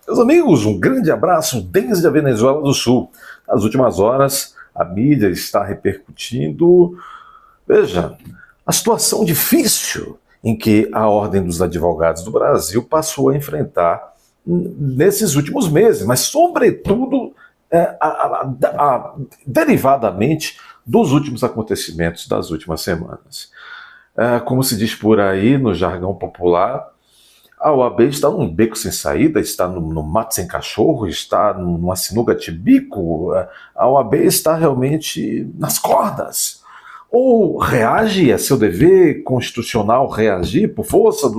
Meus amigos, um grande abraço desde a Venezuela do Sul. Nas últimas horas, a mídia está repercutindo, veja, a situação difícil em que a Ordem dos Advogados do Brasil passou a enfrentar nesses últimos meses, mas sobretudo derivadamente dos últimos acontecimentos das últimas semanas. Como se diz por aí no jargão popular, a OAB está num beco sem saída, está no mato sem cachorro, está numa sinuca de bico. A OAB está realmente nas cordas. Ou reage, é seu dever constitucional reagir por força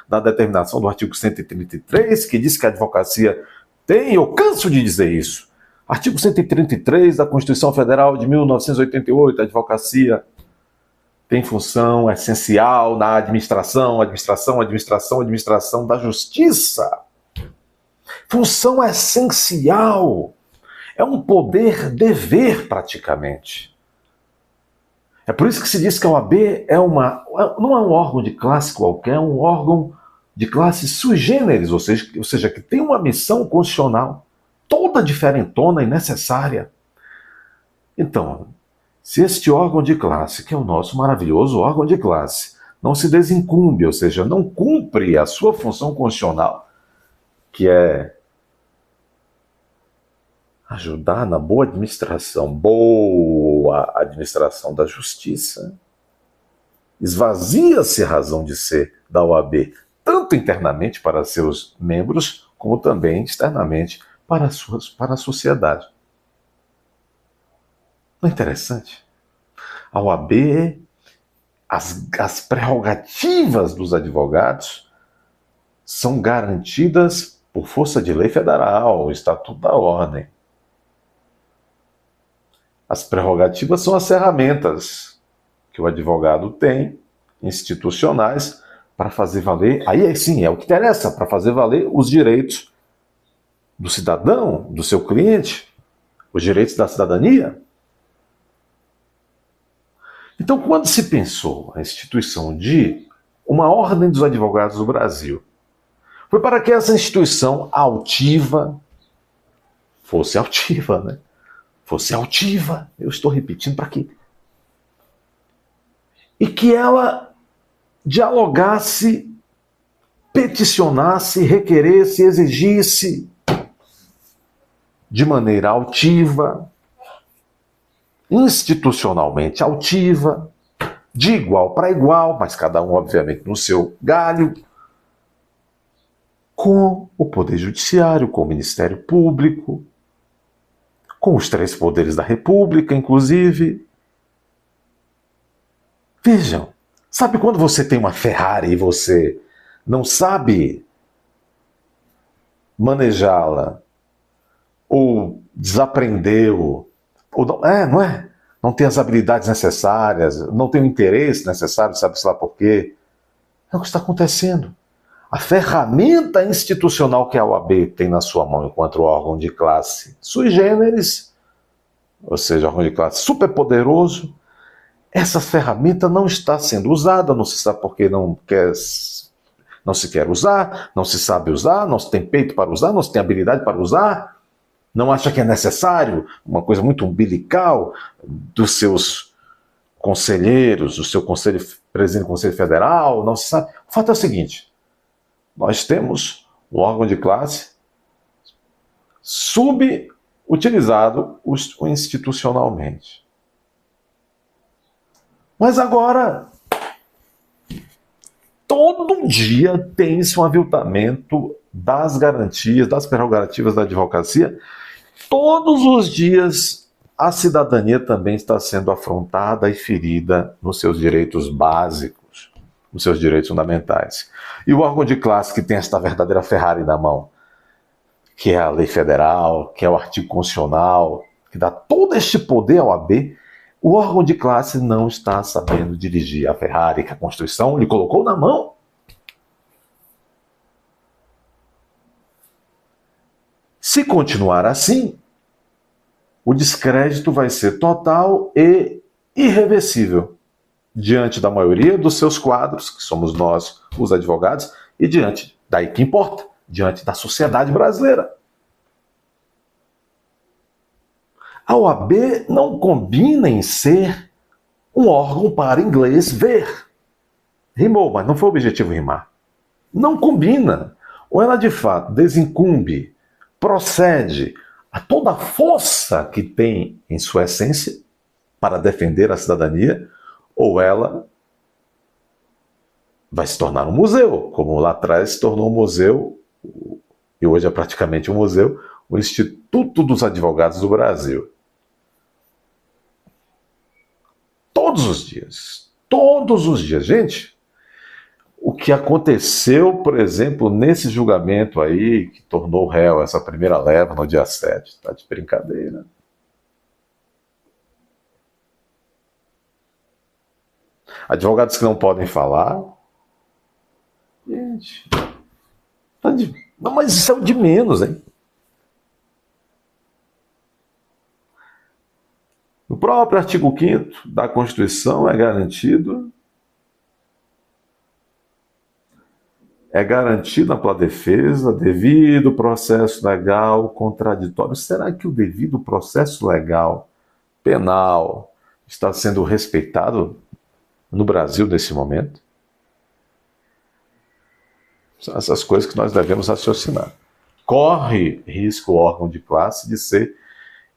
da determinação do artigo 133, que diz que a advocacia tem, eu canso de dizer isso. Artigo 133 da Constituição Federal de 1988, a advocacia tem função essencial na administração da justiça. Função essencial. É um poder-dever, praticamente. É por isso que se diz que a OAB não é um órgão de classe qualquer, é um órgão de classe sui generis, ou seja, que tem uma missão constitucional toda diferentona e necessária. Então, se este órgão de classe, que é o nosso maravilhoso órgão de classe, não se desincumbe, ou seja, não cumpre a sua função constitucional, que é ajudar na boa administração da justiça, esvazia-se a razão de ser da OAB, tanto internamente para seus membros, como também externamente para a sociedade. Não é interessante? A OAB, as prerrogativas dos advogados são garantidas por força de lei federal, o Estatuto da Ordem. As prerrogativas são as ferramentas que o advogado tem, institucionais, para fazer valer, aí sim, é o que interessa, para fazer valer os direitos do cidadão, do seu cliente, os direitos da cidadania. Então, quando se pensou a instituição de uma Ordem dos Advogados do Brasil, foi para que essa instituição altiva fosse altiva, né? Fosse altiva, eu estou repetindo para quê? E que ela dialogasse, peticionasse, requeresse, exigisse de maneira altiva, institucionalmente altiva, de igual para igual, mas cada um, obviamente, no seu galho, com o Poder Judiciário, com o Ministério Público, com os 3 poderes da República, inclusive. Vejam, sabe quando você tem uma Ferrari e você não sabe manejá-la, ou desaprendeu, ou não é? Não tem as habilidades necessárias, não tem o interesse necessário, sabe-se lá por quê? É o que está acontecendo. A ferramenta institucional que a OAB tem na sua mão enquanto órgão de classe sui generis, ou seja, órgão de classe superpoderoso, essa ferramenta não está sendo usada, não se sabe por que não se quer usar, não se sabe usar, não se tem peito para usar, não se tem habilidade para usar, não acha que é necessário, uma coisa muito umbilical dos seus conselheiros, do seu presidente do Conselho Federal, não se sabe. O fato é o seguinte, nós temos um órgão de classe subutilizado institucionalmente. Mas agora, todo dia tem-se um aviltamento das garantias, das prerrogativas da advocacia. Todos os dias a cidadania também está sendo afrontada e ferida nos seus direitos básicos, nos seus direitos fundamentais. E o órgão de classe que tem esta verdadeira Ferrari na mão, que é a lei federal, que é o artigo constitucional, que dá todo este poder ao OAB, o órgão de classe não está sabendo dirigir a Ferrari que a Constituição lhe colocou na mão. Se continuar assim, o descrédito vai ser total e irreversível diante da maioria dos seus quadros, que somos nós, os advogados, e diante, daí que importa, diante da sociedade brasileira. A OAB não combina em ser um órgão para inglês ver. Rimou, mas não foi o objetivo rimar. Não combina. Ou ela de fato desincumbe, procede a toda a força que tem em sua essência para defender a cidadania, ou ela vai se tornar um museu, como lá atrás se tornou um museu, e hoje é praticamente um museu, o Instituto dos Advogados do Brasil. Todos os dias, gente, o que aconteceu, por exemplo, nesse julgamento aí, que tornou réu essa primeira leva no dia 7, tá de brincadeira. Advogados que não podem falar. Gente, não, mas isso é o de menos, hein? No próprio artigo 5º da Constituição é garantido ampla defesa, devido processo legal contraditório. Será que o devido processo legal penal está sendo respeitado no Brasil nesse momento? São essas coisas que nós devemos raciocinar. Corre risco o órgão de classe de ser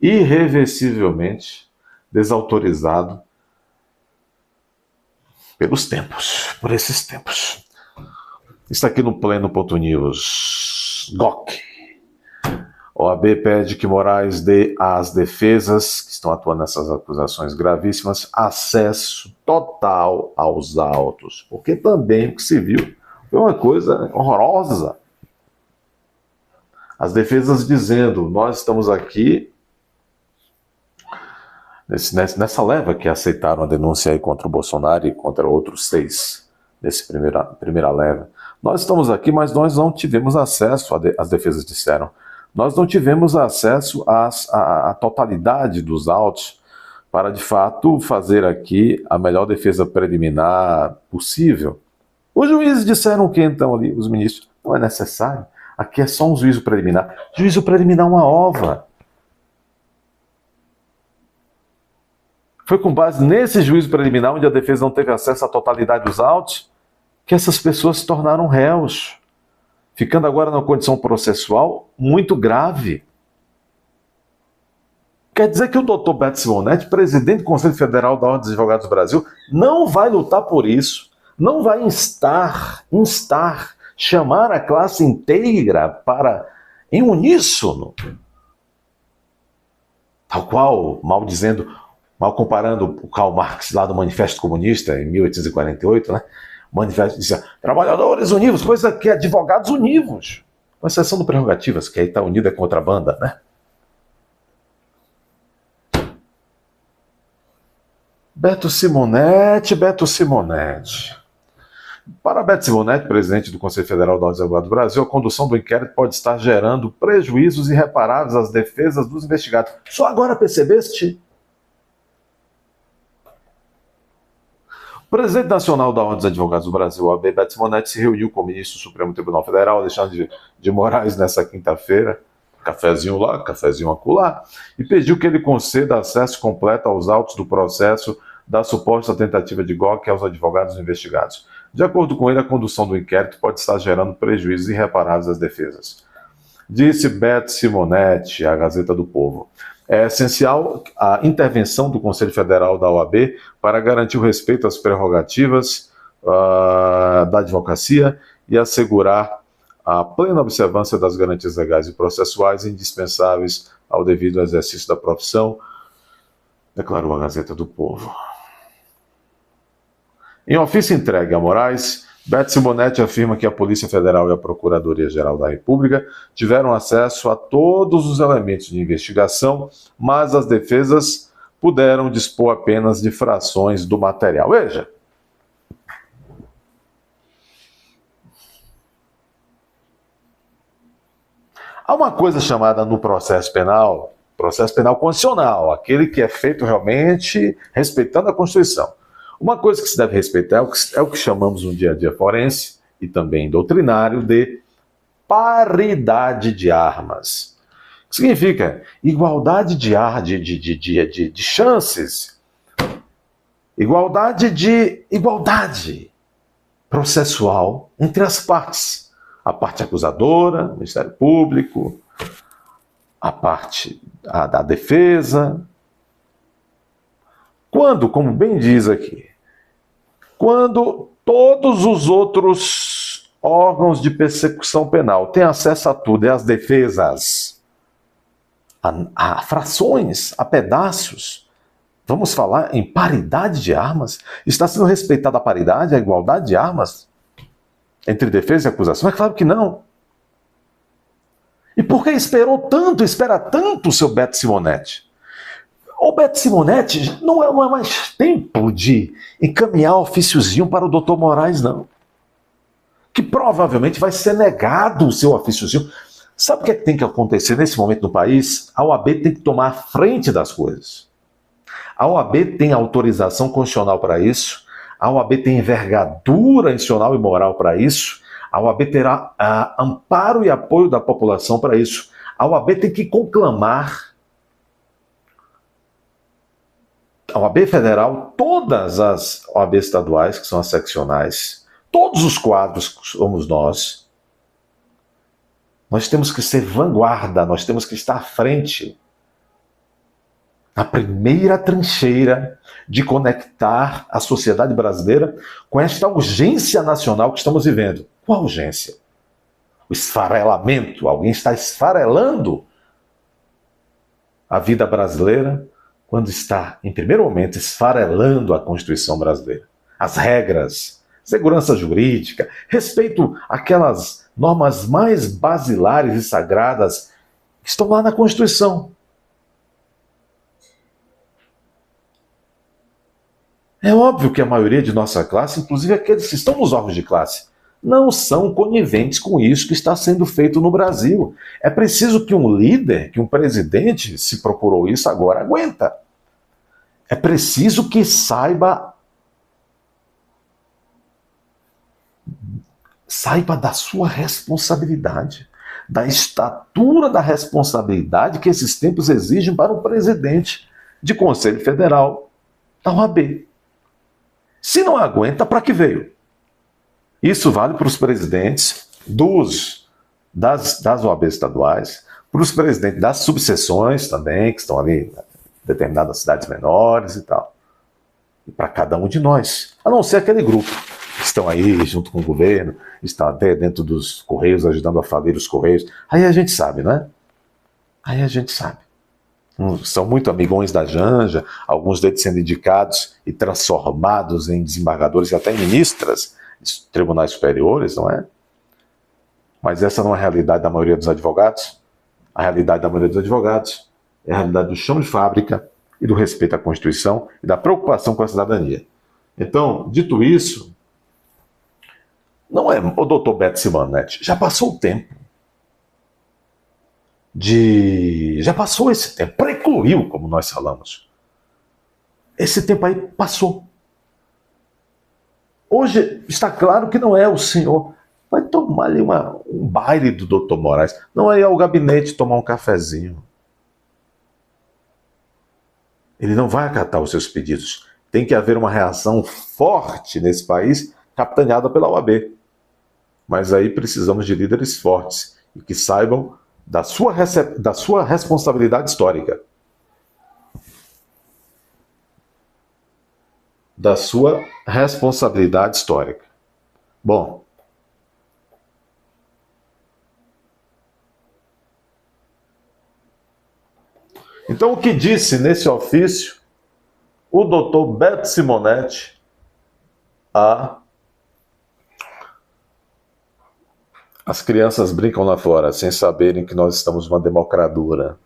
irreversivelmente desautorizado por esses tempos. Está aqui no Pleno.news. GOC. OAB pede que Moraes dê às defesas que estão atuando nessas acusações gravíssimas acesso total aos autos. Porque também o que se viu foi uma coisa horrorosa. As defesas dizendo, nós estamos aqui nessa leva que aceitaram a denúncia aí contra o Bolsonaro e contra outros 6, nessa primeira leva. Nós estamos aqui, mas nós não tivemos acesso, as defesas disseram, nós não tivemos acesso à totalidade dos autos para, de fato, fazer aqui a melhor defesa preliminar possível. Os juízes disseram que, então, ali, os ministros, não é necessário, aqui é só um juízo preliminar. Juízo preliminar é uma ova. Foi com base nesse juízo preliminar, onde a defesa não teve acesso à totalidade dos autos, que essas pessoas se tornaram réus, ficando agora numa condição processual muito grave. Quer dizer que o doutor Beto Simonetti, presidente do Conselho Federal da Ordem dos Advogados do Brasil, não vai lutar por isso, não vai chamar a classe inteira para, em uníssono, tal qual, mal comparando o Karl Marx lá do Manifesto Comunista, em 1848, né? O manifesto dizia, trabalhadores univos, coisa que é advogados univos, com exceção do prerrogativas, que aí está unido é contrabanda, né? Beto Simonetti. Para Beto Simonetti, presidente do Conselho Federal da Ordem dos Advogados do Brasil, a condução do inquérito pode estar gerando prejuízos irreparáveis às defesas dos investigados. Só agora percebeste? O presidente nacional da Ordem dos Advogados do Brasil, OAB, Beto Simonetti, se reuniu com o ministro do Supremo Tribunal Federal, Alexandre de Moraes, nessa quinta-feira, cafezinho lá, cafezinho acolá, e pediu que ele conceda acesso completo aos autos do processo da suposta tentativa de golpe aos advogados investigados. De acordo com ele, a condução do inquérito pode estar gerando prejuízos irreparáveis às defesas. Disse Beto Simonetti, à Gazeta do Povo. É essencial a intervenção do Conselho Federal da OAB para garantir o respeito às prerrogativas da advocacia e assegurar a plena observância das garantias legais e processuais indispensáveis ao devido exercício da profissão, declarou a Gazeta do Povo. Em ofício entregue a Moraes, Beto Simonetti afirma que a Polícia Federal e a Procuradoria-Geral da República tiveram acesso a todos os elementos de investigação, mas as defesas puderam dispor apenas de frações do material. Veja. Há uma coisa chamada no processo penal constitucional, aquele que é feito realmente respeitando a Constituição. Uma coisa que se deve respeitar é o que chamamos no dia a dia forense e também doutrinário de paridade de armas. O que significa? Igualdade de chances. Igualdade processual entre as partes. A parte acusadora, o Ministério Público, a parte da defesa. Quando, como bem diz aqui, quando todos os outros órgãos de persecução penal têm acesso a tudo, e as defesas, a frações, a pedaços, vamos falar em paridade de armas? Está sendo respeitada a paridade, a igualdade de armas entre defesa e acusação? É claro que não. E por que espera tanto o seu Beto Simonetti? O Beto Simonetti não é mais tempo de encaminhar ofíciozinho para o doutor Moraes, não. Que provavelmente vai ser negado o seu ofíciozinho. Sabe o que é que tem que acontecer nesse momento no país? A OAB tem que tomar a frente das coisas. A OAB tem autorização constitucional para isso. A OAB tem envergadura institucional e moral para isso. A OAB terá amparo e apoio da população para isso. A OAB tem que conclamar, a OAB federal, todas as OAB estaduais, que são as seccionais, todos os quadros que somos nós temos que ser vanguarda, nós temos que estar à frente, na primeira trincheira de conectar a sociedade brasileira com esta urgência nacional que estamos vivendo. Qual urgência? O esfarelamento. Alguém está esfarelando a vida brasileira quando está, em primeiro momento, esfarelando a Constituição brasileira. As regras, segurança jurídica, respeito àquelas normas mais basilares e sagradas que estão lá na Constituição. É óbvio que a maioria de nossa classe, inclusive aqueles que estão nos órgãos de classe, não são coniventes com isso que está sendo feito no Brasil. É preciso que um líder, que um presidente, se procurou isso agora, aguenta. É preciso que saiba da sua responsabilidade, da estatura da responsabilidade que esses tempos exigem para um presidente de Conselho Federal da OAB. Se não aguenta, para que veio? Isso vale para os presidentes das OAB estaduais, para os presidentes das subseções também, que estão ali em determinadas cidades menores e tal. E para cada um de nós, a não ser aquele grupo que estão aí junto com o governo, estão até dentro dos Correios, ajudando a falir os Correios. Aí a gente sabe, né? Aí a gente sabe. São muito amigões da Janja, alguns deles sendo indicados e transformados em desembargadores e até em ministras de tribunais superiores, não é? Mas essa não é a realidade da maioria dos advogados. A realidade da maioria dos advogados é a realidade do chão de fábrica e do respeito à Constituição e da preocupação com a cidadania. Então, dito isso, não é o doutor Beto Simonetti, já passou o tempo. Já passou esse tempo, precluiu, como nós falamos. Esse tempo aí passou. Hoje está claro que não é o senhor. Vai tomar ali um baile do doutor Moraes. Não é ir ao gabinete tomar um cafezinho. Ele não vai acatar os seus pedidos. Tem que haver uma reação forte nesse país, capitaneada pela OAB. Mas aí precisamos de líderes fortes e que saibam da sua responsabilidade histórica. Da sua responsabilidade histórica. Bom, então o que disse nesse ofício o doutor Beto Simonetti as crianças brincam lá fora sem saberem que nós estamos numa democratura,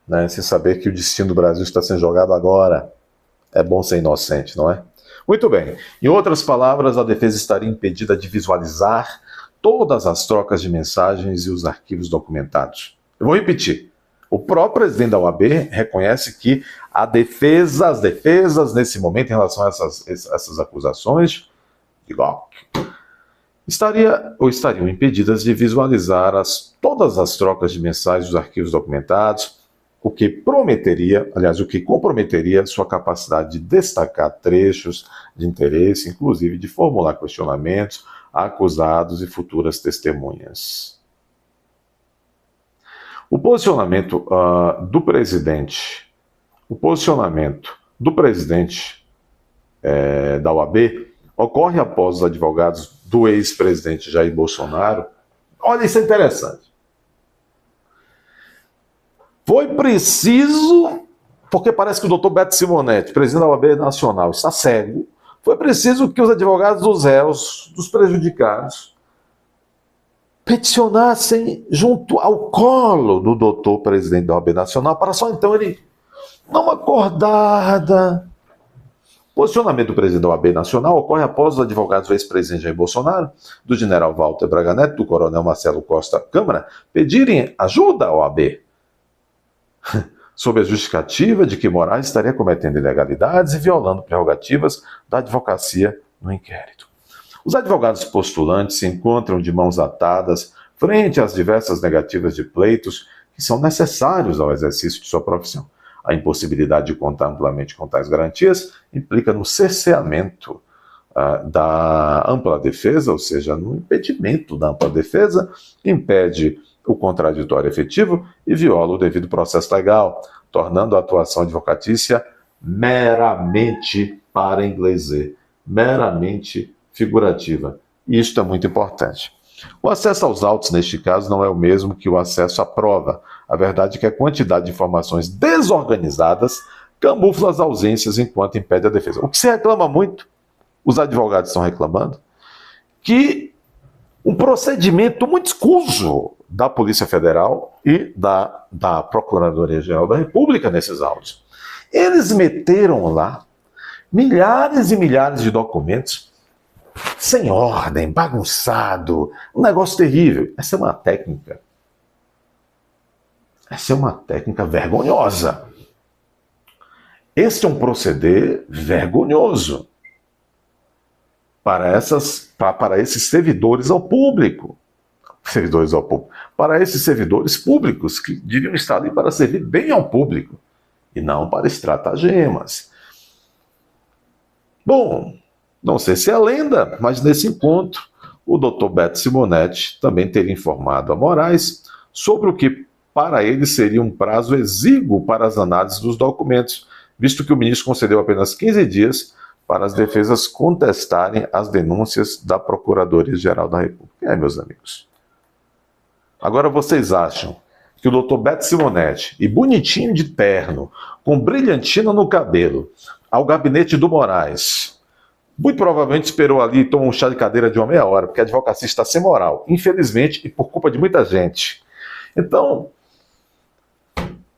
né? Sem saber que o destino do Brasil está sendo jogado agora. É bom ser inocente, não é? Muito bem. Em outras palavras, a defesa estaria impedida de visualizar todas as trocas de mensagens e os arquivos documentados. Eu vou repetir. O próprio presidente da OAB reconhece que as defesas nesse momento em relação a essas acusações de golpe estariam impedidas de visualizar todas as trocas de mensagens dos arquivos documentados, o que comprometeria sua capacidade de destacar trechos de interesse, inclusive de formular questionamentos a acusados e futuras testemunhas. O posicionamento do presidente da OAB ocorre após os advogados do ex-presidente Jair Bolsonaro. Olha, isso é interessante. Foi preciso, porque parece que o doutor Beto Simonetti, presidente da OAB Nacional, está cego, foi preciso que os advogados dos réus, dos prejudicados, peticionassem junto ao colo do doutor presidente da OAB Nacional, para só então ele dar uma acordada. O posicionamento do presidente da OAB Nacional ocorre após os advogados do ex-presidente Jair Bolsonaro, do general Walter Braga Neto, do coronel Marcelo Costa Câmara, pedirem ajuda à OAB, sob a justificativa de que Moraes estaria cometendo ilegalidades e violando prerrogativas da advocacia no inquérito. Os advogados postulantes se encontram de mãos atadas frente às diversas negativas de pleitos que são necessários ao exercício de sua profissão. A impossibilidade de contar amplamente com tais garantias implica no cerceamento da ampla defesa, ou seja, no impedimento da ampla defesa, que impede o contraditório efetivo e viola o devido processo legal, tornando a atuação advocatícia meramente, para inglês, meramente figurativa. E isto é muito importante. O acesso aos autos, neste caso, não é o mesmo que o acesso à prova. A verdade é que a quantidade de informações desorganizadas camufla as ausências enquanto impede a defesa. O que se reclama muito, os advogados estão reclamando, que um procedimento muito escuso da Polícia Federal e da Procuradoria-Geral da República nesses autos. Eles meteram lá milhares e milhares de documentos sem ordem, bagunçado, um negócio terrível. Essa é uma técnica vergonhosa. Este é um proceder vergonhoso para esses servidores ao público. Para esses servidores públicos que deviam estar ali para servir bem ao público e não para estratagemas. Bom, não sei se é lenda, mas nesse encontro o doutor Beto Simonetti também teria informado a Moraes sobre o que para ele seria um prazo exíguo para as análises dos documentos, visto que o ministro concedeu apenas 15 dias para as defesas contestarem as denúncias da Procuradoria-Geral da República. Meus amigos. Agora vocês acham que o doutor Beto Simonetti, e bonitinho de terno, com brilhantina no cabelo, ao gabinete do Moraes, muito provavelmente esperou ali e tomou um chá de cadeira de uma meia hora, porque a advocacia está sem moral, infelizmente, e por culpa de muita gente. Então,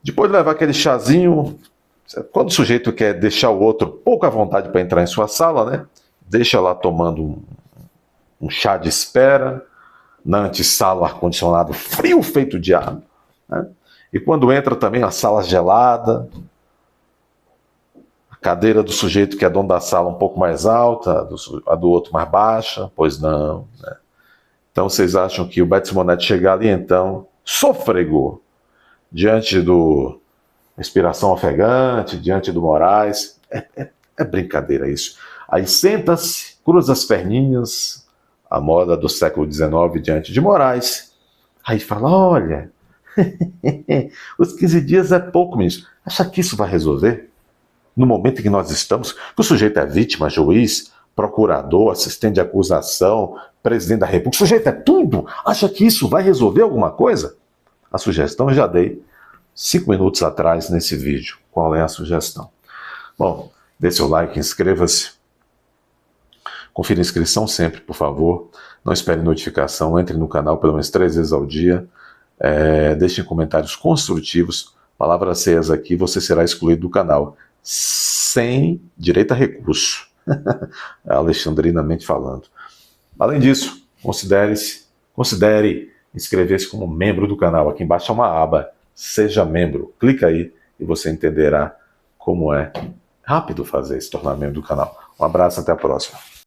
depois de levar aquele chazinho, quando o sujeito quer deixar o outro pouco à vontade para entrar em sua sala, né? Deixa lá tomando um chá de espera, na antessala o ar-condicionado frio feito diabo, né? E quando entra também a sala gelada, a cadeira do sujeito que é dono da sala um pouco mais alta, a do outro mais baixa, pois não, né? Então vocês acham que o Beto Simonetti chegar ali então, sofregou, diante do respiração ofegante, diante do Moraes, é brincadeira isso. Aí senta-se, cruza as perninhas, a moda do século XIX, diante de Moraes, aí fala, olha, os 15 dias é pouco, ministro. Acha que isso vai resolver? No momento em que nós estamos, que o sujeito é vítima, juiz, procurador, assistente de acusação, presidente da República, o sujeito é tudo. Acha que isso vai resolver alguma coisa? A sugestão eu já dei 5 minutos atrás nesse vídeo. Qual é a sugestão? Bom, dê seu like, inscreva-se. Confira a inscrição sempre, por favor. Não espere notificação, entre no canal pelo menos 3 vezes ao dia. Deixem comentários construtivos. Palavras ceias aqui, você será excluído do canal. Sem direito a recurso. Alexandrinamente falando. Além disso, considere inscrever-se como membro do canal. Aqui embaixo há uma aba, seja membro. Clica aí e você entenderá como é rápido fazer se tornar membro do canal. Um abraço, até a próxima.